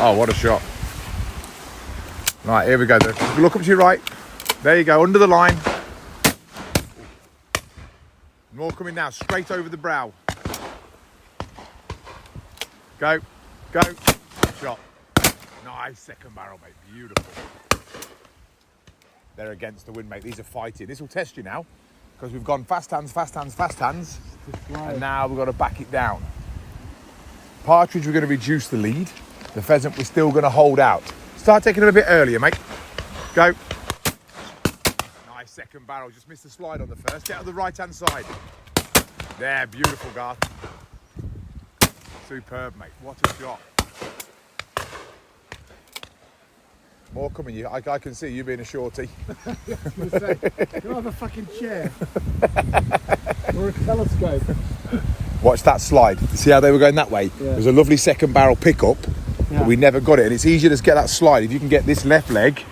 Oh, what a shot. Right, here we go. Look up to your right. There you go, under the line. More coming now, straight over the brow. Go, go. Shot. Nice second barrel, mate. Beautiful. They're against the wind, mate. These are fighting. This will test you now, because we've gone fast hands, fast hands, fast hands. And now we've got to back it down. Partridge, we're going to reduce the lead. The pheasant, we're still going to hold out. Start taking it a bit earlier, mate. Go. Nice second barrel. Just missed the slide on the first. Get on the right-hand side. There, beautiful, Garth. Superb, mate. What a shot. More coming. I can see you being a shorty. I was going to say, you have a fucking chair. Or a telescope. Watch that slide. See how they were going that way? Yeah. There's a lovely second barrel pickup, but we never got it. And it's easier to get that slide if you can get this left leg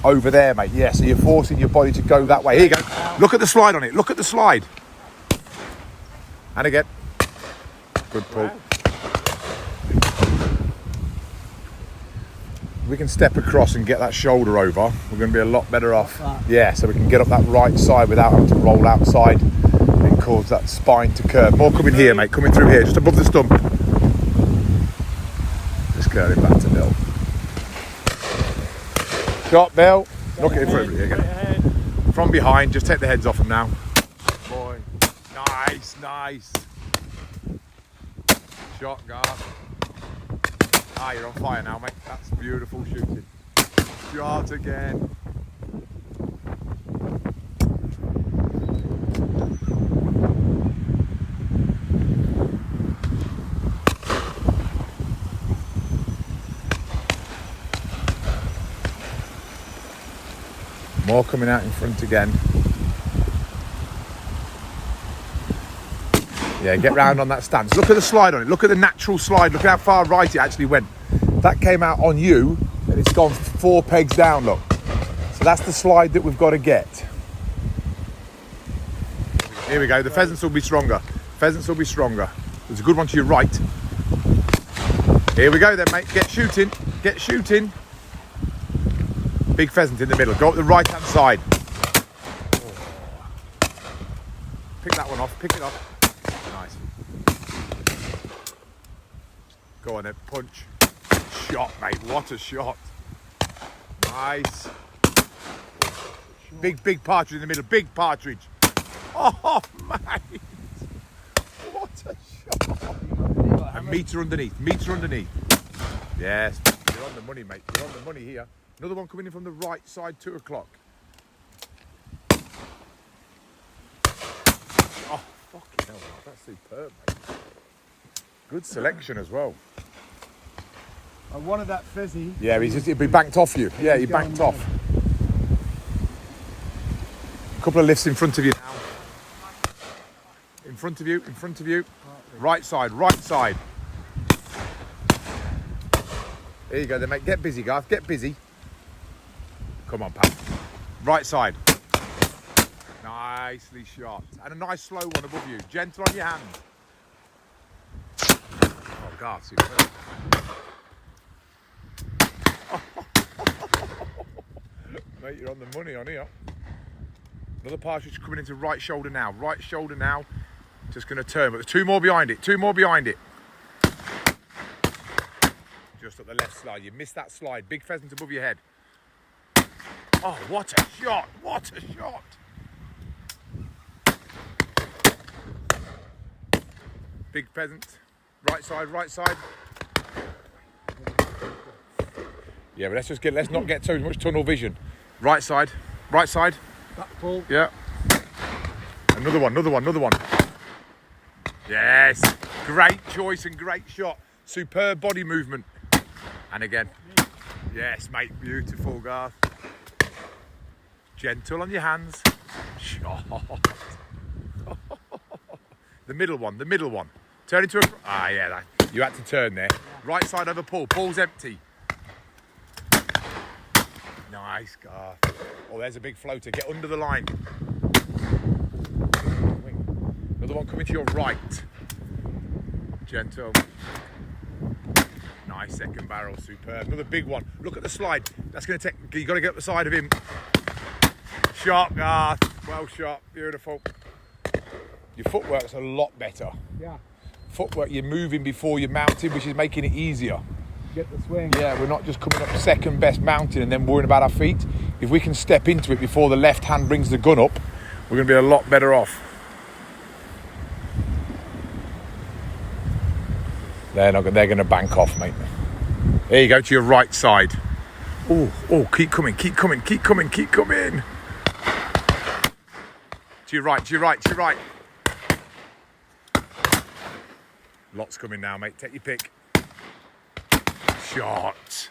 over there, mate. Yeah, so you're forcing your body to go that way. Here you go. Look at the slide on it. Look at the slide. And again. Good pull. Wow. We can step across and get that shoulder over. We're going to be a lot better off. Yeah, so we can get up that right side without having to roll outside and cause that spine to curve. More coming here, mate. Coming through here, just above the stump. Just curling back to Bill. Shot, Bill. Look at it for everybody again. From behind, just take the heads off them now. Boy. Nice, nice. Shot, Garth. Ah, you're on fire now, mate. That's beautiful shooting. Shot again. More coming out in front again. Yeah, get round on that stance. Look at the slide on it. Look at the natural slide. Look at how far right it actually went. That came out on you, and it's gone 4 pegs down, look. So that's the slide that we've got to get. Here we go. The pheasants will be stronger. Pheasants will be stronger. There's a good one to your right. Here we go then, mate. Get shooting. Get shooting. Big pheasant in the middle. Go up the right-hand side. Pick that one off. Pick it off. Nice. Go on then. Punch. Shot, mate. What a shot. Nice. Big partridge in the middle. Big partridge. Oh, mate. What a shot. A metre underneath. Metre underneath. Yes. You're on the money, mate. You're on the money here. Another one coming in from the right side, 2 o'clock. Oh, fucking hell, that's superb, mate. Good selection as well. I wanted that fizzy. Yeah, he'll be banked off you. Yeah, he banked off. A couple of lifts in front of you now. In front of you, in front of you. Right side, right side. There you go then, mate. Get busy, Garth. Get busy. Come on, pal. Right side. Nicely shot. And a nice slow one above you. Gentle on your hand. Oh, Garth, superb. Mate, you're on the money on here. Another partridge coming into right shoulder now. Right shoulder now. Just going to turn, but there's 2 more behind it. 2 more behind it. Just up the left slide. You missed that slide. Big pheasant above your head. Oh, what a shot! What a shot! Big pheasant. Right side, right side. Yeah, but let's not get too much tunnel vision. Right side, right side. That pull. Yeah. Another one, another one, another one. Yes. Great choice and great shot. Superb body movement. And again. Yes, mate. Beautiful, Garth. Gentle on your hands. Shot. The middle one, the middle one. Turn into a... Ah, yeah, you had to turn there. Right side over pull. Pull's empty. Nice, Garth. Oh, there's a big floater. Get under the line. Another one coming to your right. Gentle. Nice second barrel, superb. Another big one. Look at the slide. That's going to take, you got to get up the side of him. Sharp, Garth. Well shot, beautiful. Your footwork's a lot better. Yeah. Footwork, you're moving before you're mounting, which is making it easier. Get the swing. Yeah, we're not just coming up second best mounting and then worrying about our feet. If we can step into it before the left hand brings the gun up, we're going to be a lot better off. They're going to bank off, mate. There you go, to your right side. Oh, keep coming, keep coming, keep coming, keep coming. To your right, to your right, to your right. Lots coming now, mate. Take your pick. Shot.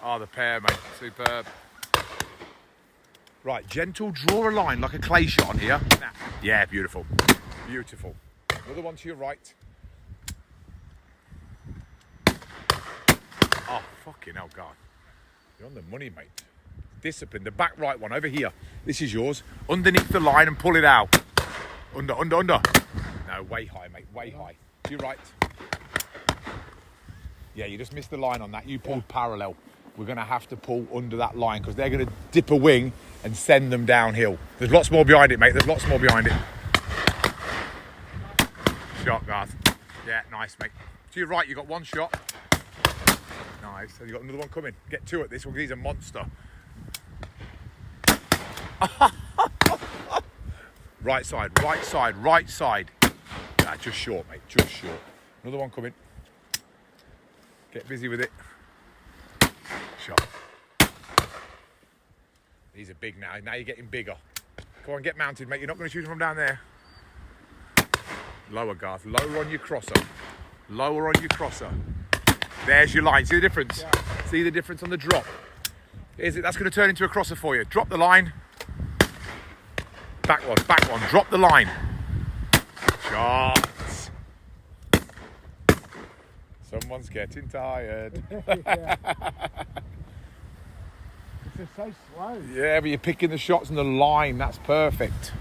Oh, the pair, mate. Superb. Right, gentle, draw a line like a clay shot on here. Now. Yeah, beautiful. Beautiful. Another one to your right. Oh, fucking hell, God. You're on the money, mate. Discipline. The back right one over here. This is yours. Underneath the line and pull it out. Under. No, way high, mate. Way high. To your right. Yeah, you just missed the line on that. You pulled parallel. We're going to have to pull under that line because they're going to dip a wing and send them downhill. There's lots more behind it, mate. There's lots more behind it. Shot, Garth. Yeah, nice, mate. To your right, you got one shot. Nice. And you got another one coming. Get two at this one because he's a monster. Right side, right side, right side. Nah, just short, mate. Just short. Another one coming. Get busy with it. Shot. These are big now. Now you're getting bigger. Come on, get mounted, mate. You're not going to shoot them from down there. Lower, Garth. Lower on your crosser. Lower on your crosser. There's your line. See the difference? Yeah. See the difference on the drop? Is it? That's going to turn into a crosser for you. Drop the line. Back one. Drop the line. Shots. Someone's getting tired. It's just so slow. Yeah, but you're picking the shots on the line. That's perfect.